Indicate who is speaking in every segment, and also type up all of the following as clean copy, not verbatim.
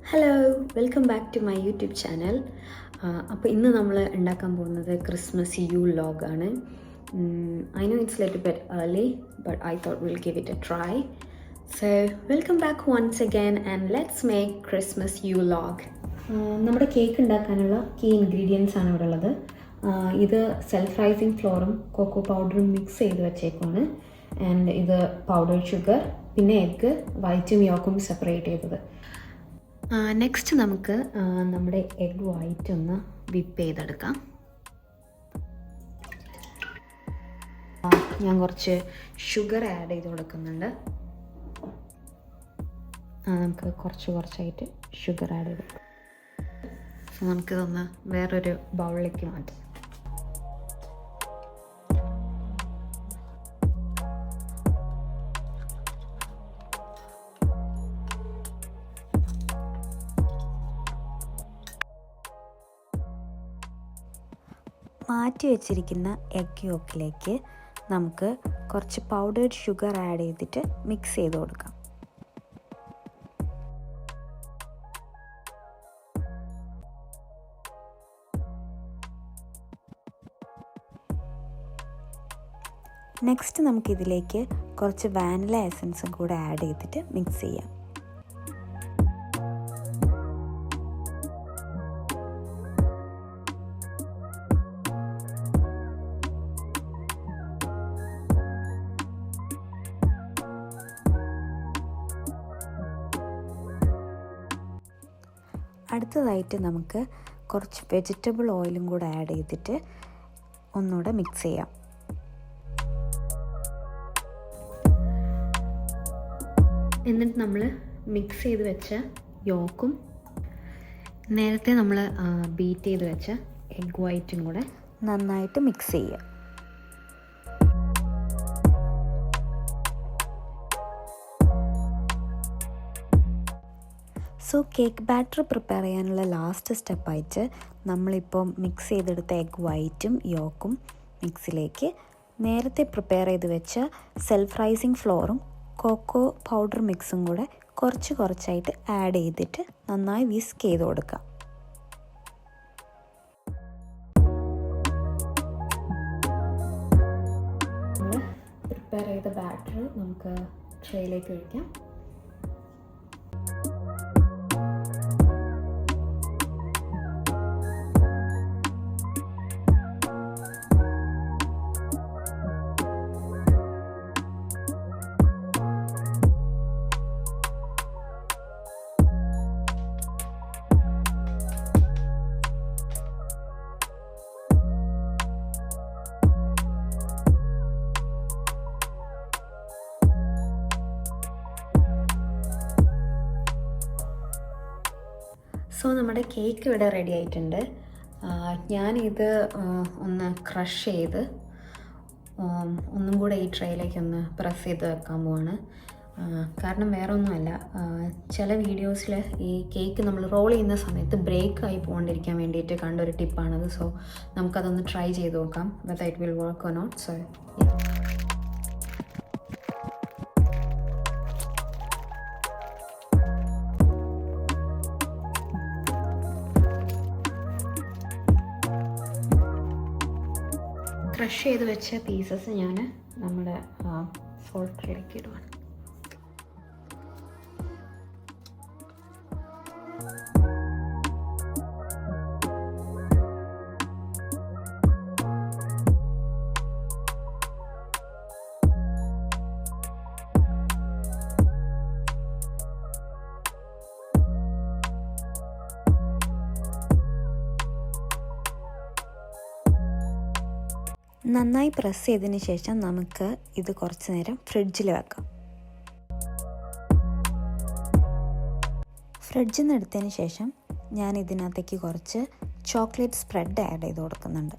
Speaker 1: Hello welcome back to my YouTube channel. അപ്പോൾ ഇന്ന് നമ്മൾ ഉണ്ടാക്കാൻ പോകുന്നത് ക്രിസ്മസ് യു വ്ലോഗാണ്. I know it's little bit early but I thought will give it a try. So welcome back once again and let's make Christmas yule log. നമ്മുടെ cake ഉണ്ടാക്കാനുള്ള key ingredients ആണ് ഇവിടെ ഉള്ളത്. ഇത് സെൽഫ് റൈസിങ് ഫ്ലോറും cocoa പൗഡറും mix ചെയ്ത് വെച്ചേക്കുവാണ്. ആൻഡ് ഇത് പൗഡർ ഷുഗർ, പിന്നെ എഗ്ഗ് വൈറ്റും യോക്കും സെപ്പറേറ്റ് ചെയ്തത്. നെക്സ്റ്റ് നമുക്ക് നമ്മുടെ എഗ് വൈറ്റ് ഒന്ന് വിപ്പ് ചെയ്തെടുക്കാം. ഞാൻ കുറച്ച് ഷുഗർ ആഡ് ചെയ്ത് കൊടുക്കുന്നുണ്ട്. നമുക്ക് കുറച്ചായിട്ട് ഷുഗർ ആഡ് ചെയ്ത് കൊടുക്കാം. സോ നമുക്കിതൊന്ന് വേറൊരു ബൗളിലേക്ക് മാറ്റാം. മാറ്റി വെച്ചിരിക്കുന്ന എഗ് യോക്കിലേക്ക് നമുക്ക് കുറച്ച് പൗഡേർഡ് ഷുഗർ ആഡ് ചെയ്തിട്ട് മിക്സ് ചെയ്ത് കൊടുക്കാം. നെക്സ്റ്റ് നമുക്കിതിലേക്ക് കുറച്ച് വാനില എസൻസും കൂടെ ആഡ് ചെയ്തിട്ട് മിക്സ് ചെയ്യാം. അടുത്തതായിട്ട് നമുക്ക് കുറച്ച് വെജിറ്റബിൾ ഓയിലും കൂടെ ആഡ് ചെയ്തിട്ട് ഒന്നുകൂടെ മിക്സ് ചെയ്യാം. എന്നിട്ട് നമ്മൾ മിക്സ് ചെയ്ത് വെച്ച യോക്കും നേരത്തെ നമ്മൾ ബീറ്റ് ചെയ്ത് വെച്ച എഗ് വൈറ്റും കൂടെ നന്നായിട്ട് മിക്സ് ചെയ്യുക. സോ കേക്ക് ബാറ്റർ പ്രിപ്പയർ ചെയ്യാനുള്ള ലാസ്റ്റ് സ്റ്റെപ്പായിട്ട് നമ്മളിപ്പോൾ മിക്സ് ചെയ്തെടുത്ത എഗ് വൈറ്റും യോക്കും മിക്സിലേക്ക് നേരത്തെ പ്രിപ്പയർ ചെയ്ത് വെച്ച സെൽഫ് റൈസിങ് ഫ്ലോറും കൊക്കോ പൗഡർ മിക്സും കൂടെ കുറച്ചായിട്ട് ആഡ് ചെയ്തിട്ട് നന്നായി വിസ്ക് ചെയ്ത് കൊടുക്കാം. നമ്മൾ പ്രിപ്പയർ ചെയ്ത ബാറ്റർ നമുക്ക് ട്രേയിലേക്ക് ഒഴിക്കാം. സോ നമ്മുടെ കേക്ക് ഇവിടെ റെഡി ആയിട്ടുണ്ട്. ഞാനിത് ഒന്ന് ക്രഷ് ചെയ്ത് ഒന്നും കൂടെ ഈ ട്രേയിലേക്ക് ഒന്ന് പ്രസ് ചെയ്ത് വെക്കാൻ പോവാണ്. കാരണം വേറെ ഒന്നുമല്ല, ചില വീഡിയോസിൽ ഈ കേക്ക് നമ്മൾ റോൾ ചെയ്യുന്ന സമയത്ത് ബ്രേക്ക് ആയി പോകാണ്ടിരിക്കാൻ വേണ്ടിയിട്ട് കണ്ടൊരു ടിപ്പാണത്. സോ നമുക്കതൊന്ന് ട്രൈ ചെയ്ത് നോക്കാം whether it will work or not. So crush ചെയ്ത് വെച്ച പീസസ് ഞാൻ നമ്മുടെ സോൾട്ട് ട്രേയിലേക്ക് ഇടുവാണ്. നന്നായി പ്രസ് ചെയ്തതിന് ശേഷം നമുക്ക് ഇത് കുറച്ച് നേരം ഫ്രിഡ്ജിൽ വെക്കാം. ഫ്രിഡ്ജിൽ നിന്ന് എടുത്തതിന് ശേഷം ഞാൻ ഇതിനകത്തേക്ക് കുറച്ച് ചോക്ലേറ്റ് സ്പ്രെഡ് ആഡ് ചെയ്ത് കൊടുക്കുന്നുണ്ട്.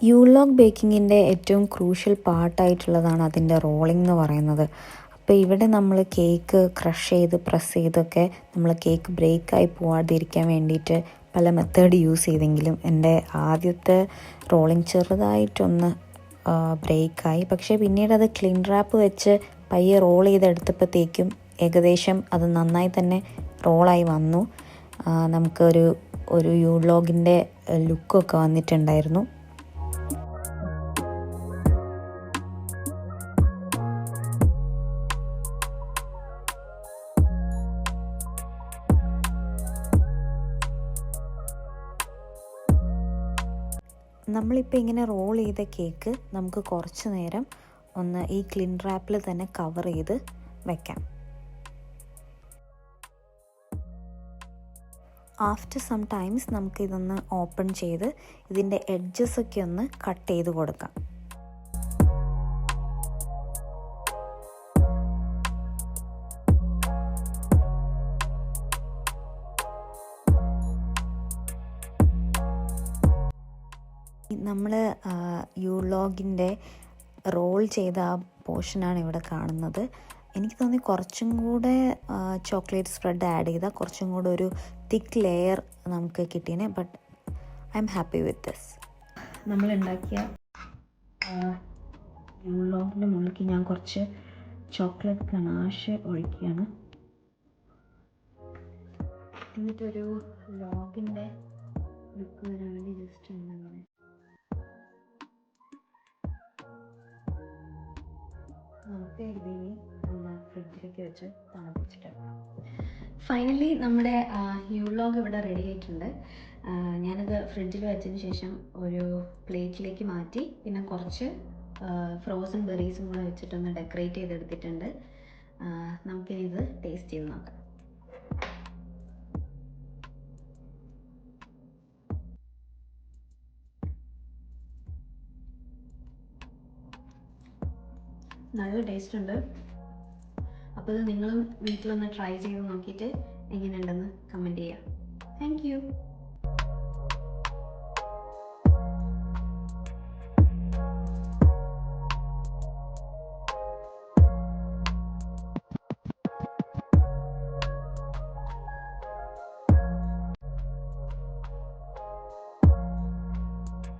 Speaker 1: യു വ്ലോഗ് ബേക്കിങ്ങിൻ്റെ ഏറ്റവും ക്രൂഷ്യൽ പാർട്ടായിട്ടുള്ളതാണ് അതിൻ്റെ റോളിംഗ് എന്ന് പറയുന്നത്. അപ്പോൾ ഇവിടെ നമ്മൾ കേക്ക് ക്രഷ് ചെയ്ത് പ്രസ് ചെയ്തൊക്കെ നമ്മൾ കേക്ക് ബ്രേക്കായി പോവാതിരിക്കാൻ വേണ്ടിയിട്ട് പല മെത്തേഡ് യൂസ് ചെയ്തെങ്കിലും എൻ്റെ ആദ്യത്തെ റോളിംഗ് ചെറുതായിട്ടൊന്ന്
Speaker 2: ബ്രേക്കായി. പക്ഷേ പിന്നീട് അത് ക്ലിൻ റാപ്പ് വെച്ച് പയ്യെ റോൾ ചെയ്തെടുത്തപ്പോഴത്തേക്കും ഏകദേശം അത് നന്നായി തന്നെ റോളായി വന്നു. നമുക്കൊരു യു വ്ലോഗിൻ്റെ ലുക്കൊക്കെ വന്നിട്ടുണ്ടായിരുന്നു. നമ്മളിപ്പോൾ ഇങ്ങനെ റോൾ ചെയ്ത കേക്ക് നമുക്ക് കുറച്ച് നേരം ഒന്ന് ഈ ക്ലിൻ റാപ്പിൽ തന്നെ കവർ ചെയ്ത് വെക്കാം. ആഫ്റ്റർ സം ടൈംസ് നമുക്കിതൊന്ന് ഓപ്പൺ ചെയ്ത് ഇതിൻ്റെ എഡ്ജസൊക്കെ ഒന്ന് കട്ട് ചെയ്ത് കൊടുക്കാം. നമ്മൾ യു വ്ലോഗിൻ്റെ റോൾ ചെയ്ത ആ പോർഷനാണ് ഇവിടെ കാണുന്നത്. എനിക്ക് തോന്നി കുറച്ചും കൂടെ ചോക്ലേറ്റ് സ്പ്രെഡ് ആഡ് ചെയ്താൽ കുറച്ചും കൂടെ ഒരു തിക്ക് ലെയർ നമുക്ക് കിട്ടീനെ. But I am happy with this. നമ്മളുണ്ടാക്കിയ യു വ്ലോഗിൻ്റെ മുകളിലേക്ക് ഞാൻ കുറച്ച് ചോക്ലേറ്റ് ഗനാഷ് ഒഴിക്കുകയാണ്. എന്നിട്ടൊരു വ്ലോഗിൻ്റെ ലുക്ക് വരാൻ വേണ്ടി ജസ്റ്റ് ഉണ്ടെങ്കിൽ നമുക്ക് ഇതിനെ ഫ്രിഡ്ജിലേക്ക് വെച്ച് തണുപ്പിച്ചിട്ട് ഫൈനലി നമ്മുടെ യു വ്ലോഗ് ഇവിടെ റെഡി ആയിട്ടുണ്ട്. ഞാനത് ഫ്രിഡ്ജിൽ വെച്ചതിന് ശേഷം ഒരു പ്ലേറ്റിലേക്ക് മാറ്റി പിന്നെ കുറച്ച് ഫ്രോസൺ ബെറീസും കൂടെ വെച്ചിട്ടൊന്ന് ഡെക്കറേറ്റ് ചെയ്തെടുത്തിട്ടുണ്ട്. നമുക്കിത് ടേസ്റ്റ് ചെയ്ത് നോക്കാം. നല്ല ടേസ്റ്റ് ഉണ്ട്. അപ്പോൾ ഇത് നിങ്ങളും വീട്ടിലൊന്ന് ട്രൈ ചെയ്ത് നോക്കിയിട്ട് എങ്ങനെയുണ്ടെന്ന് കമൻറ്റ് ചെയ്യുക. Thank you.